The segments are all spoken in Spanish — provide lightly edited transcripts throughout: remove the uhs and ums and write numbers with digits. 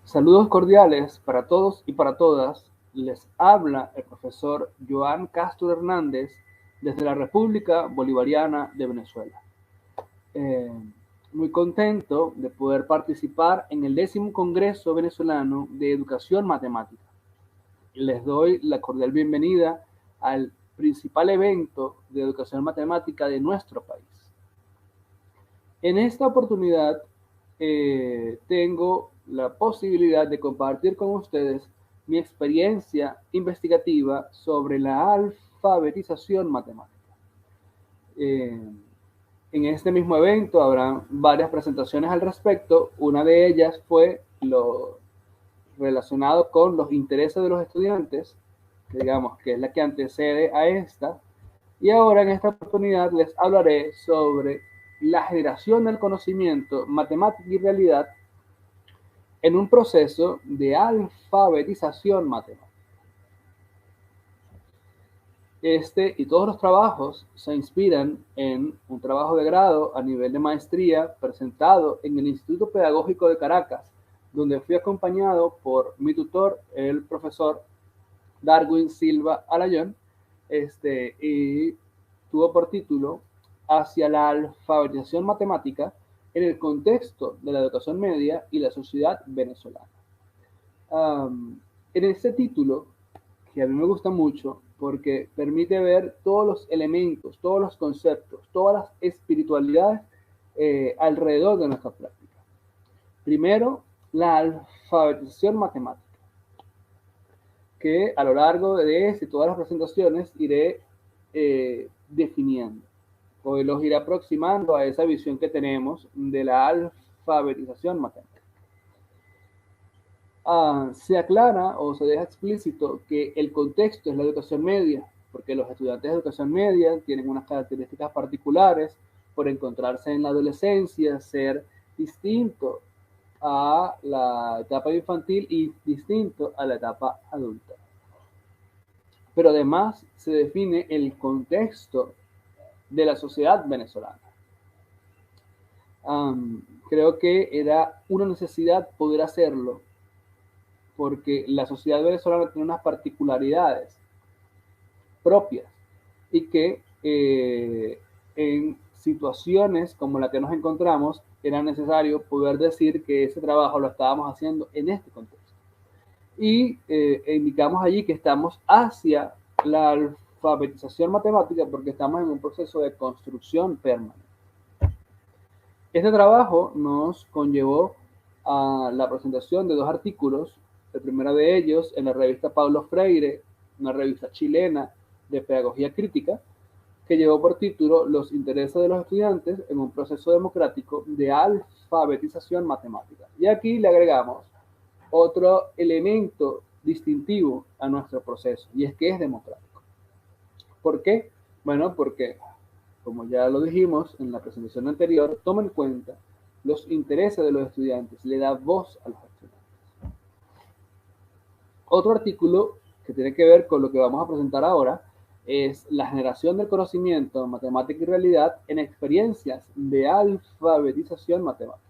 Saludos cordiales para todos y para todas. Les habla el profesor Joan Castro Hernández desde la República Bolivariana de Venezuela. Eh, Muy contento de poder participar en el 10º Congreso Venezolano de Educación Matemática. Les doy la cordial bienvenida al principal evento de educación matemática de nuestro país. En esta oportunidad tengo la posibilidad de compartir con ustedes mi experiencia investigativa sobre la alfabetización matemática. En este mismo evento habrá varias presentaciones al respecto. Una de ellas fue lo relacionado con los intereses de los estudiantes, que digamos que es la que antecede a esta. Y ahora en esta oportunidad les hablaré sobre la generación del conocimiento, matemática y realidad en un proceso de alfabetización matemática. Este y todos los trabajos se inspiran en un trabajo de grado a nivel de maestría presentado en el Instituto Pedagógico de Caracas, donde fui acompañado por mi tutor, el profesor Darwin Silva Alayón, y tuvo por título Hacia la alfabetización matemática en el contexto de la educación media y la sociedad venezolana. En este título, que a mí me gusta mucho porque permite ver todos los elementos, todos los conceptos, todas las espiritualidades alrededor de nuestra práctica. Primero, la alfabetización matemática, que a lo largo de todas las presentaciones iré definiendo, o los iré aproximando a esa visión que tenemos de la alfabetización matemática. Se aclara o se deja explícito que el contexto es la educación media, porque los estudiantes de educación media tienen unas características particulares por encontrarse en la adolescencia, ser distinto a la etapa infantil y distinto a la etapa adulta. Pero además se define el contexto de la sociedad venezolana. Creo que era una necesidad poder hacerlo porque la sociedad venezolana tiene unas particularidades propias y que en situaciones como la que nos encontramos era necesario poder decir que ese trabajo lo estábamos haciendo en este contexto. Y indicamos allí que estamos hacia la alfabetización matemática porque estamos en un proceso de construcción permanente. Este trabajo nos conllevó a la presentación de 2 artículos. El primero de ellos en la revista Paulo Freire, una revista chilena de pedagogía crítica, que llevó por título Los intereses de los estudiantes en un proceso democrático de alfabetización matemática. Y aquí le agregamos otro elemento distintivo a nuestro proceso, y es que es democrático. ¿Por qué? Bueno, porque, como ya lo dijimos en la presentación anterior, toma en cuenta los intereses de los estudiantes, le da voz a los estudiantes. Otro artículo que tiene que ver con lo que vamos a presentar ahora es la generación del conocimiento, matemática y realidad en experiencias de alfabetización matemática.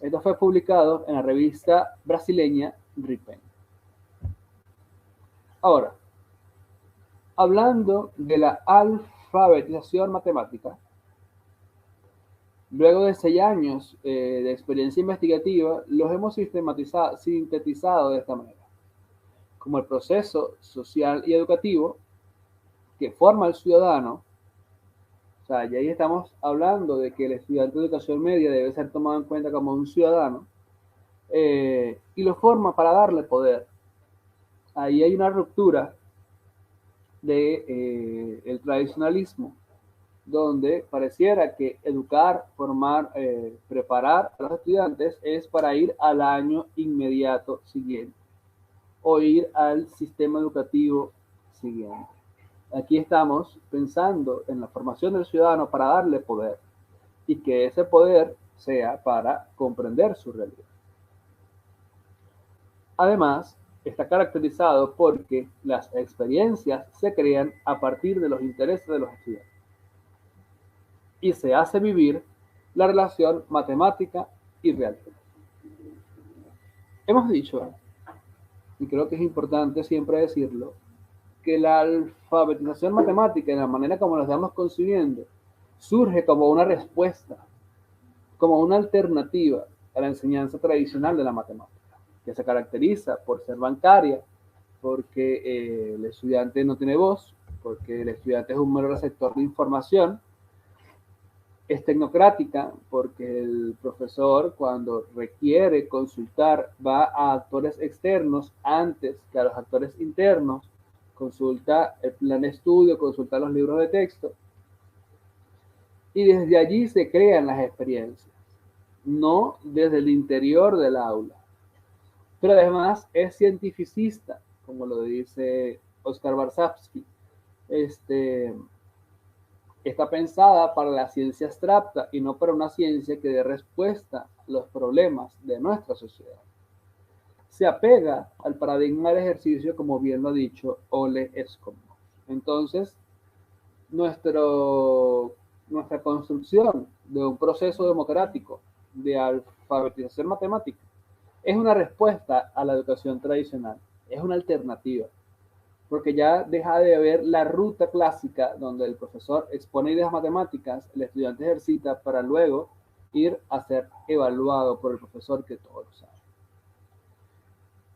Esto fue publicado en la revista brasileña RIPEN. Ahora, hablando de la alfabetización matemática, luego de 6 años de experiencia investigativa, los hemos sintetizado de esta manera, como el proceso social y educativo que forma el ciudadano. O sea, ya ahí estamos hablando de que el estudiante de educación media debe ser tomado en cuenta como un ciudadano, y lo forma para darle poder. Ahí hay una ruptura de el tradicionalismo, donde pareciera que educar, formar, preparar a los estudiantes es para ir al año inmediato siguiente o ir al sistema educativo siguiente. Aquí estamos pensando en la formación del ciudadano para darle poder y que ese poder sea para comprender su realidad. Además, está caracterizado porque las experiencias se crean a partir de los intereses de los estudiantes y se hace vivir la relación matemática y realidad. Hemos dicho, y creo que es importante siempre decirlo, que la alfabetización matemática, en la manera como la estamos concibiendo, surge como una respuesta, como una alternativa a la enseñanza tradicional de la matemática, que se caracteriza por ser bancaria, porque el estudiante no tiene voz, porque el estudiante es un mero receptor de información, es tecnocrática, porque el profesor cuando requiere consultar va a actores externos antes que a los actores internos, consulta el plan de estudio, consulta los libros de texto, y desde allí se crean las experiencias, no desde el interior del aula. Pero además es cientificista, como lo dice Oscar Barsavsky. Este, Está pensada para la ciencia abstracta y no para una ciencia que dé respuesta a los problemas de nuestra sociedad. Se apega al paradigma del ejercicio, como bien lo ha dicho Ole Escobar. Entonces, nuestra construcción de un proceso democrático de alfabetización matemática es una respuesta a la educación tradicional, es una alternativa, porque ya deja de haber la ruta clásica donde el profesor expone ideas matemáticas, el estudiante ejercita para luego ir a ser evaluado por el profesor que todo lo sabe.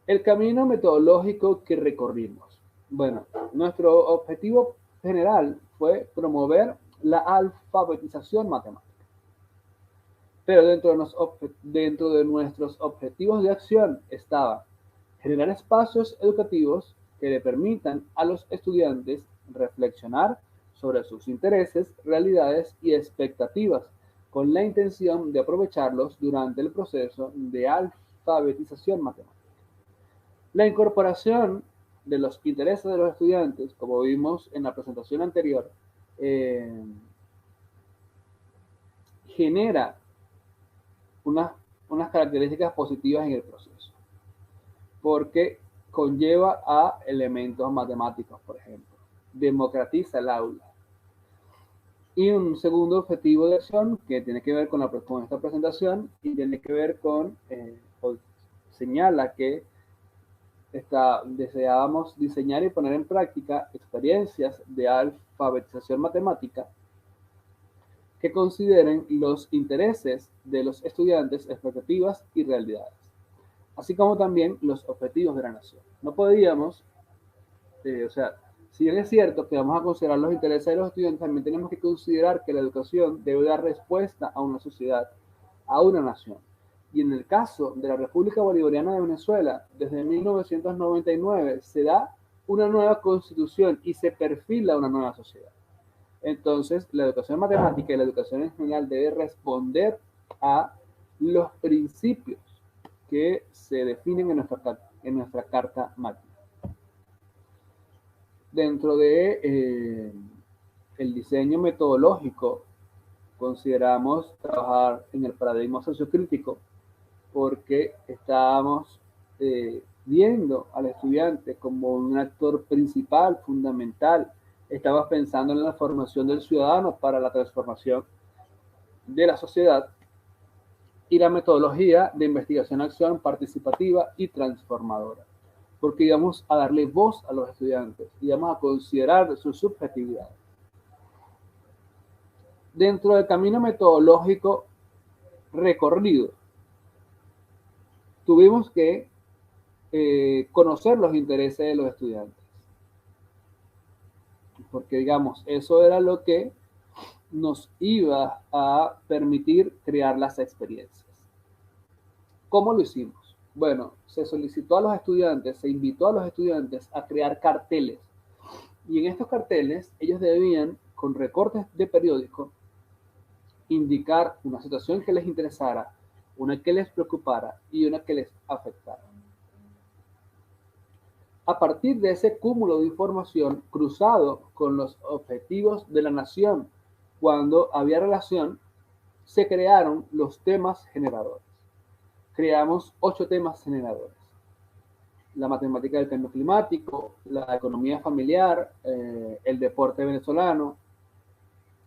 El camino metodológico que recorrimos. Bueno, nuestro objetivo general fue promover la alfabetización matemática. Pero dentro de nuestros objetivos de acción estaba generar espacios educativos que le permitan a los estudiantes reflexionar sobre sus intereses, realidades y expectativas, con la intención de aprovecharlos durante el proceso de alfabetización matemática. La incorporación de los intereses de los estudiantes, como vimos en la presentación anterior, eh, genera unas, unas características positivas en el proceso, porque conlleva a elementos matemáticos, por ejemplo, democratiza el aula. Y un segundo objetivo de acción que tiene que ver con esta presentación y tiene que ver señala que deseábamos diseñar y poner en práctica experiencias de alfabetización matemática que consideren los intereses de los estudiantes, expectativas y realidades, así como también los objetivos de la nación. No podíamos, o sea, si bien es cierto que vamos a considerar los intereses de los estudiantes, también tenemos que considerar que la educación debe dar respuesta a una sociedad, a una nación. Y en el caso de la República Bolivariana de Venezuela, desde 1999 se da una nueva constitución y se perfila una nueva sociedad. Entonces, la educación matemática y la educación en general debe responder a los principios que se definen en nuestra Carta Magna. Dentro de el diseño metodológico, consideramos trabajar en el paradigma sociocrítico porque estábamos viendo al estudiante como un actor principal, fundamental. Estabas pensando en la formación del ciudadano para la transformación de la sociedad y la metodología de investigación-acción participativa y transformadora, porque íbamos a darle voz a los estudiantes, íbamos a considerar su subjetividad. Dentro del camino metodológico recorrido, tuvimos que conocer los intereses de los estudiantes, porque digamos, eso era lo que nos iba a permitir crear las experiencias. ¿Cómo lo hicimos? Bueno, se solicitó a los estudiantes, se invitó a los estudiantes a crear carteles. Y en estos carteles ellos debían, con recortes de periódico, indicar una situación que les interesara, una que les preocupara y una que les afectara. A partir de ese cúmulo de información cruzado con los objetivos de la nación, cuando había relación, se crearon los temas generadores. Creamos 8 temas generadores: la matemática del cambio climático, la economía familiar, el deporte venezolano,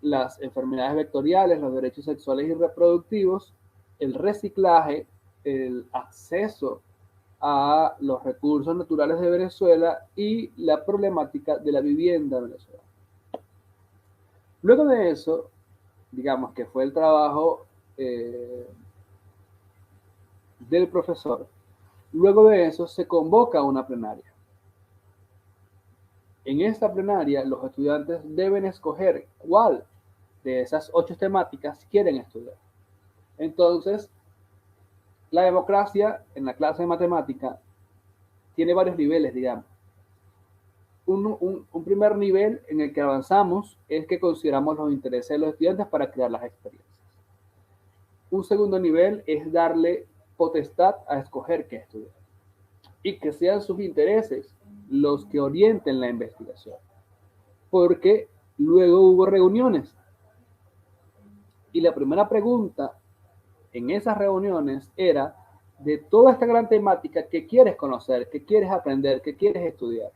las enfermedades vectoriales, los derechos sexuales y reproductivos, el reciclaje, el acceso a los recursos naturales de Venezuela y la problemática de la vivienda venezolana. Luego de eso, digamos que fue el trabajo del profesor, luego de eso se convoca una plenaria. En esta plenaria, los estudiantes deben escoger cuál de esas 8 temáticas quieren estudiar. Entonces, la democracia en la clase de matemática tiene varios niveles, digamos. Un primer nivel en el que avanzamos es que consideramos los intereses de los estudiantes para crear las experiencias. Un segundo nivel es darle potestad a escoger qué estudiar y que sean sus intereses los que orienten la investigación. Porque luego hubo reuniones y la primera pregunta en esas reuniones era de toda esta gran temática que quieres conocer, que quieres aprender, que quieres estudiar.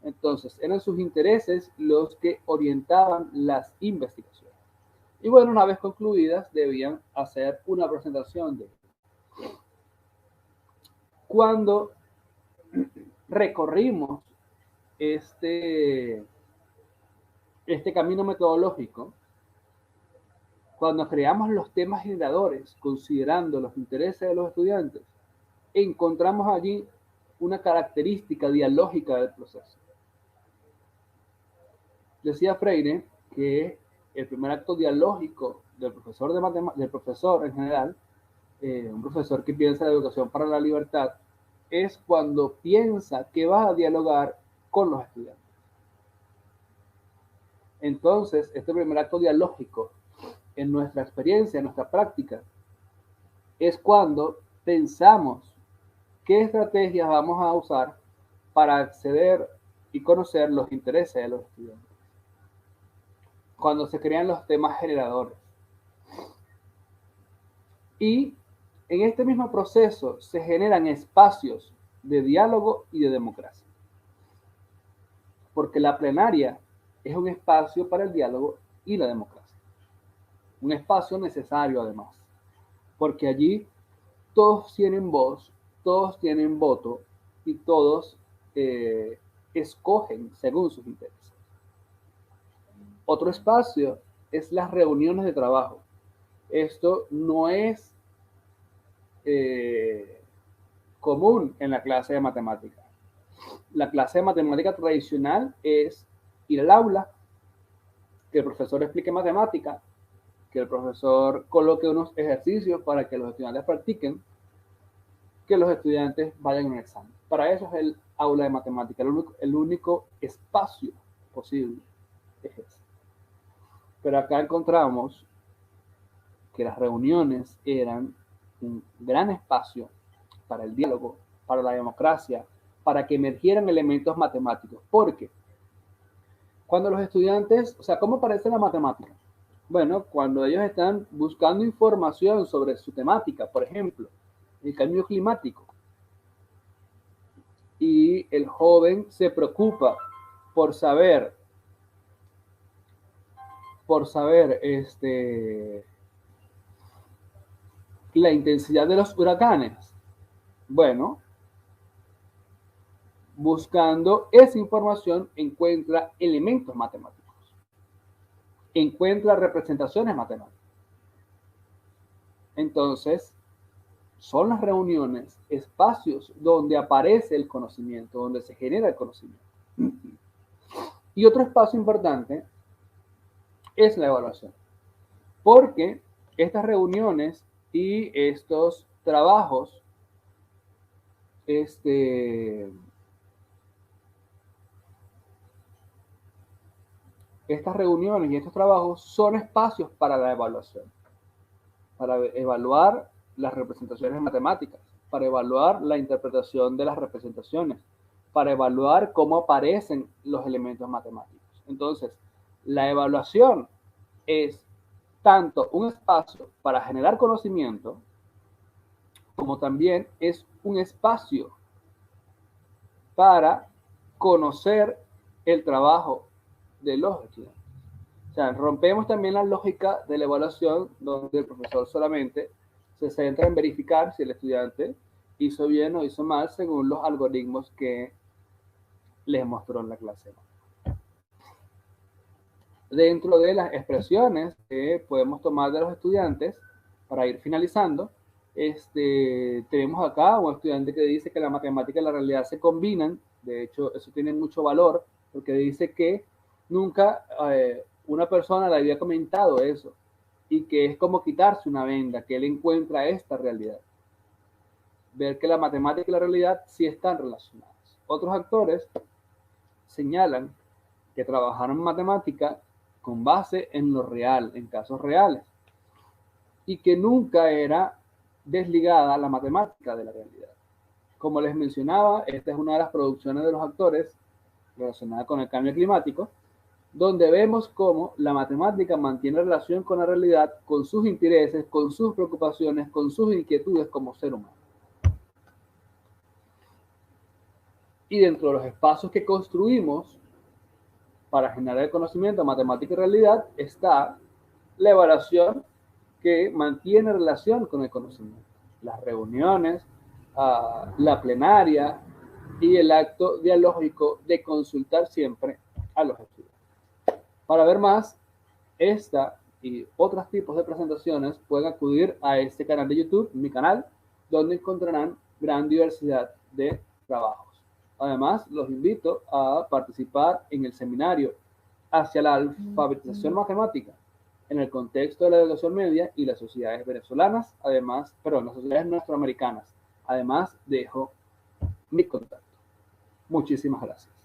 Entonces, eran sus intereses los que orientaban las investigaciones. Y bueno, una vez concluidas, debían hacer una presentación de cuando recorrimos este camino metodológico, cuando creamos los temas generadores, considerando los intereses de los estudiantes, encontramos allí una característica dialógica del proceso. Decía Freire que el primer acto dialógico del profesor de matemáticas, del profesor en general, un profesor que piensa en la educación para la libertad, es cuando piensa que va a dialogar con los estudiantes. Entonces, este primer acto dialógico, en nuestra experiencia, en nuestra práctica, es cuando pensamos qué estrategias vamos a usar para acceder y conocer los intereses de los estudiantes. Cuando se crean los temas generadores. Y en este mismo proceso se generan espacios de diálogo y de democracia. Porque la plenaria es un espacio para el diálogo y la democracia. Un espacio necesario además. Porque allí todos tienen voz, todos tienen voto y todos escogen según sus intereses. Otro espacio es las reuniones de trabajo. Esto no es común en la clase de matemática. La clase de matemática tradicional es ir al aula, que el profesor explique matemática, que el profesor coloque unos ejercicios para que los estudiantes practiquen, que los estudiantes vayan a un examen. Para eso es el aula de matemática, el único espacio posible es ese. Pero acá encontramos que las reuniones eran un gran espacio para el diálogo, para la democracia, para que emergieran elementos matemáticos. Porque cuando los estudiantes, o sea, ¿cómo aparece la matemática? Bueno, cuando ellos están buscando información sobre su temática, por ejemplo, el cambio climático, y el joven se preocupa por saber la intensidad de los huracanes. Bueno, buscando esa información encuentra elementos matemáticos, encuentra representaciones matemáticas. Entonces, son las reuniones espacios donde aparece el conocimiento, donde se genera el conocimiento. Y otro espacio importante es la evaluación, porque estas reuniones y estos trabajos, estas reuniones y estos trabajos son espacios para la evaluación, para evaluar las representaciones matemáticas, para evaluar la interpretación de las representaciones, para evaluar cómo aparecen los elementos matemáticos. Entonces, la evaluación es tanto un espacio para generar conocimiento, como también es un espacio para conocer el trabajo de los estudiantes. O sea, rompemos también la lógica de la evaluación, donde el profesor solamente se centra en verificar si el estudiante hizo bien o hizo mal según los algoritmos que les mostró en la clase. Dentro de las expresiones que podemos tomar de los estudiantes, para ir finalizando, tenemos acá un estudiante que dice que la matemática y la realidad se combinan. De hecho, eso tiene mucho valor, porque dice que nunca una persona le había comentado eso, y que es como quitarse una venda, que él encuentra esta realidad. Ver que la matemática y la realidad sí están relacionadas. Otros actores señalan que trabajaron matemática con base en lo real, en casos reales, y que nunca era desligada la matemática de la realidad. Como les mencionaba, esta es una de las producciones de los actores relacionada con el cambio climático, donde vemos cómo la matemática mantiene relación con la realidad, con sus intereses, con sus preocupaciones, con sus inquietudes como ser humano. Y dentro de los espacios que construimos para generar el conocimiento, matemática y realidad, está la evaluación que mantiene relación con el conocimiento. Las reuniones, la plenaria y el acto dialógico de consultar siempre a los estudiantes. Para ver más, esta y otros tipos de presentaciones pueden acudir a este canal de YouTube, mi canal, donde encontrarán gran diversidad de trabajos. Además, los invito a participar en el seminario hacia la alfabetización matemática en el contexto de la educación media y las sociedades venezolanas, además, perdón, las sociedades nuestroamericanas. Además, dejo mi contacto. Muchísimas gracias.